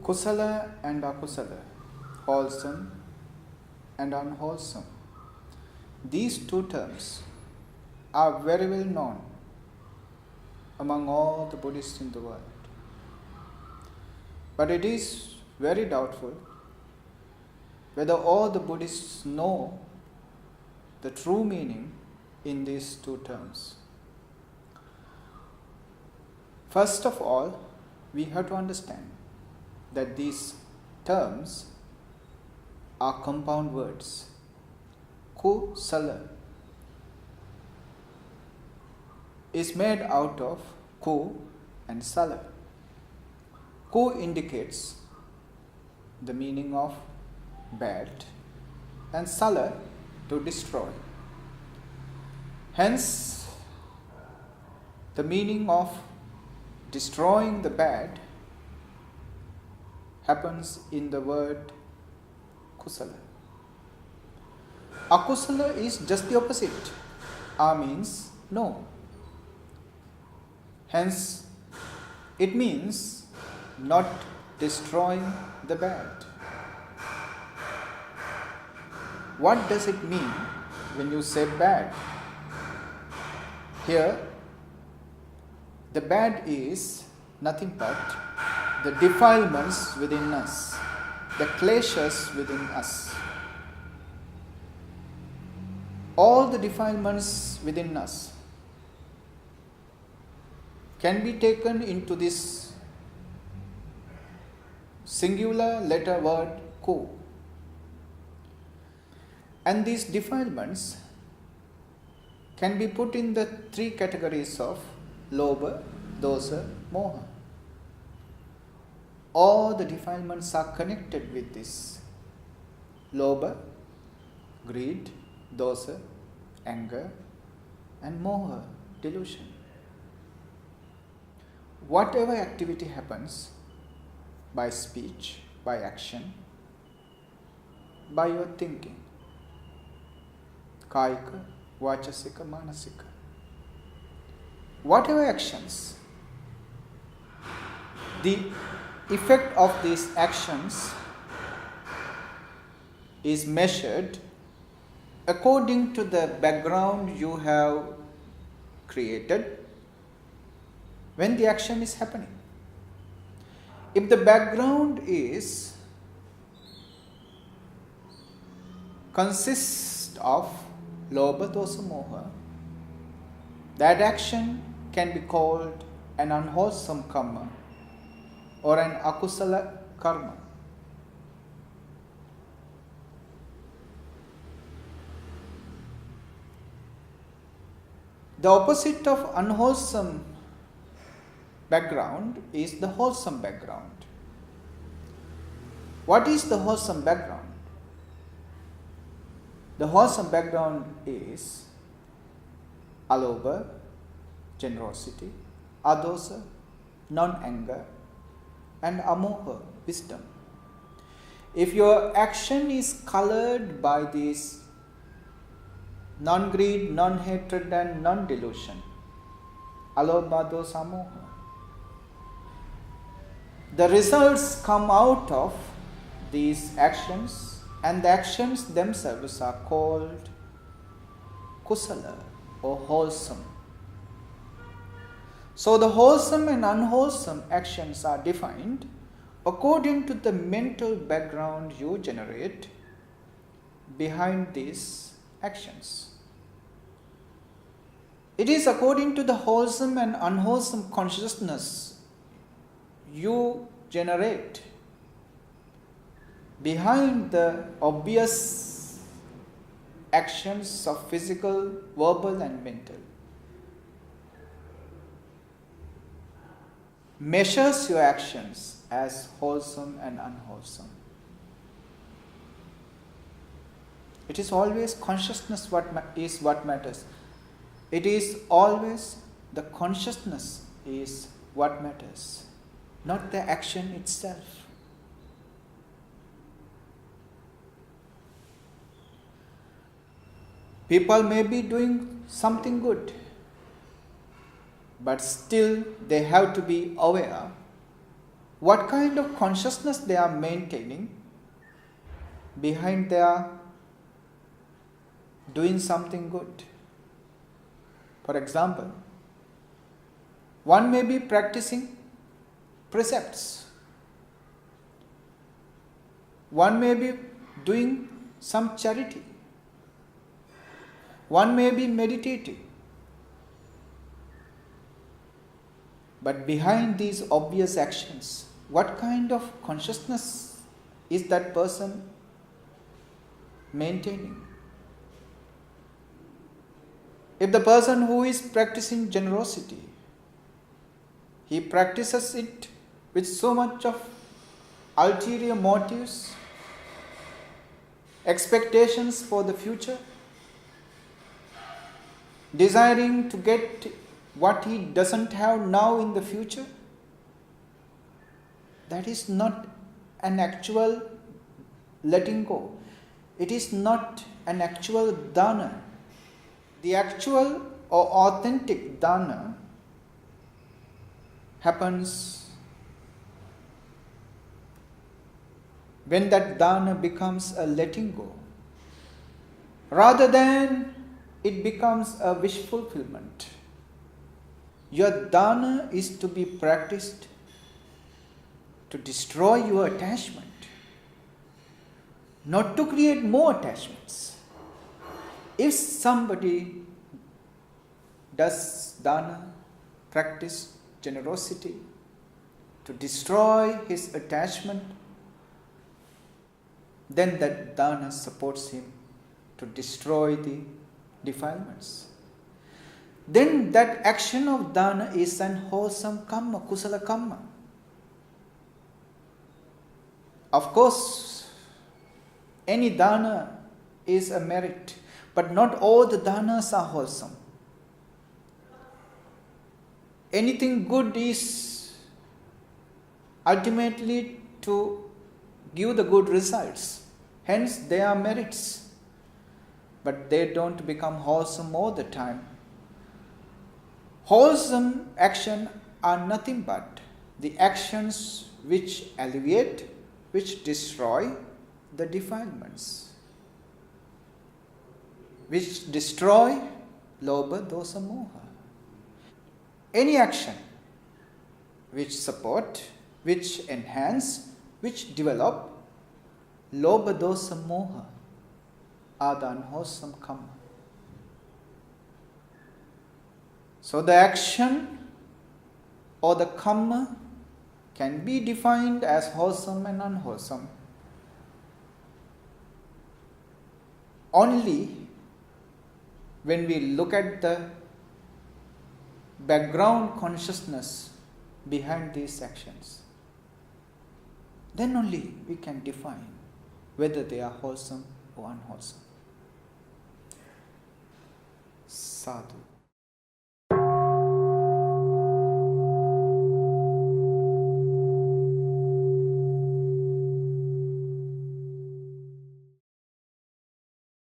Kusala and akusala, wholesome and unwholesome. These two terms are very well known among all the Buddhists in the world. But it is very doubtful whether all the Buddhists know the true meaning in these two terms. First of all, we have to understand that these terms are compound words. Kusala is made out of ku and sala. Ku indicates the meaning of bad and sala to destroy. Hence, the meaning of destroying the bad happens in the word kusala. Akusala is just the opposite. A means no. Hence, it means not destroying the bad. What does it mean when you say bad? Here, the bad is nothing but the defilements within us, the kleshas within us. All the defilements within us can be taken into this singular letter word ku. And these defilements can be put in the three categories of lobha, dosa, moha. All the defilements are connected with this. Lobha, greed, dosa, anger, and moha, delusion. Whatever activity happens by speech, by action, by your thinking, kāyika, vācasika, manasika, whatever actions, the effect of these actions is measured according to the background you have created when the action is happening. If the background is consists of lobha, dosa, moha, that action can be called an unwholesome karma or an akusala karma. The opposite of unwholesome background is the wholesome background. What is the wholesome background? The wholesome background is alobha, generosity, adosa, non-anger, and amoha, wisdom. If your action is colored by these non-greed, non-hatred, and non-delusion, alobha, dosa, amoha, the results come out of these actions, and the actions themselves are called kusala or wholesome. So the wholesome and unwholesome actions are defined according to the mental background you generate behind these actions. It is according to the wholesome and unwholesome consciousness you generate behind the obvious actions of physical, verbal, and mental. Measures your actions as wholesome and unwholesome. It is always consciousness what matters. It is always the consciousness is what matters, not the action itself. People may be doing something good, but still they have to be aware what kind of consciousness they are maintaining behind their doing something good. For example, one may be practicing precepts. One may be doing some charity. One may be meditating. But behind these obvious actions, what kind of consciousness is that person maintaining? If the person who is practicing generosity, he practices it with so much of ulterior motives, expectations for the future, desiring to get what he doesn't have now in the future, that is not an actual letting go. It is not an actual Dāna. The actual or authentic Dāna happens when that Dāna becomes a letting go, rather than it becomes a wish fulfillment. Your Dāna is to be practiced to destroy your attachment, not to create more attachments. If somebody does Dāna, practice generosity to destroy his attachment, then that Dāna supports him to destroy the defilements. Then that action of Dāna is an wholesome karma, kusala karma. Of course, any Dāna is a merit, but not all the Dānas are wholesome. Anything good is ultimately to give the good results. Hence, they are merits. But they don't become wholesome all the time. Wholesome actions are nothing but the actions which alleviate, which destroy the defilements, which destroy lobha, dosa, moha. Any action which support, which enhance, which develop lobha, dosa, moha are the unwholesome karma. So the action or the karma can be defined as wholesome and unwholesome only when we look at the background consciousness behind these actions. Then only we can define whether they are wholesome or unwholesome. Sadhu.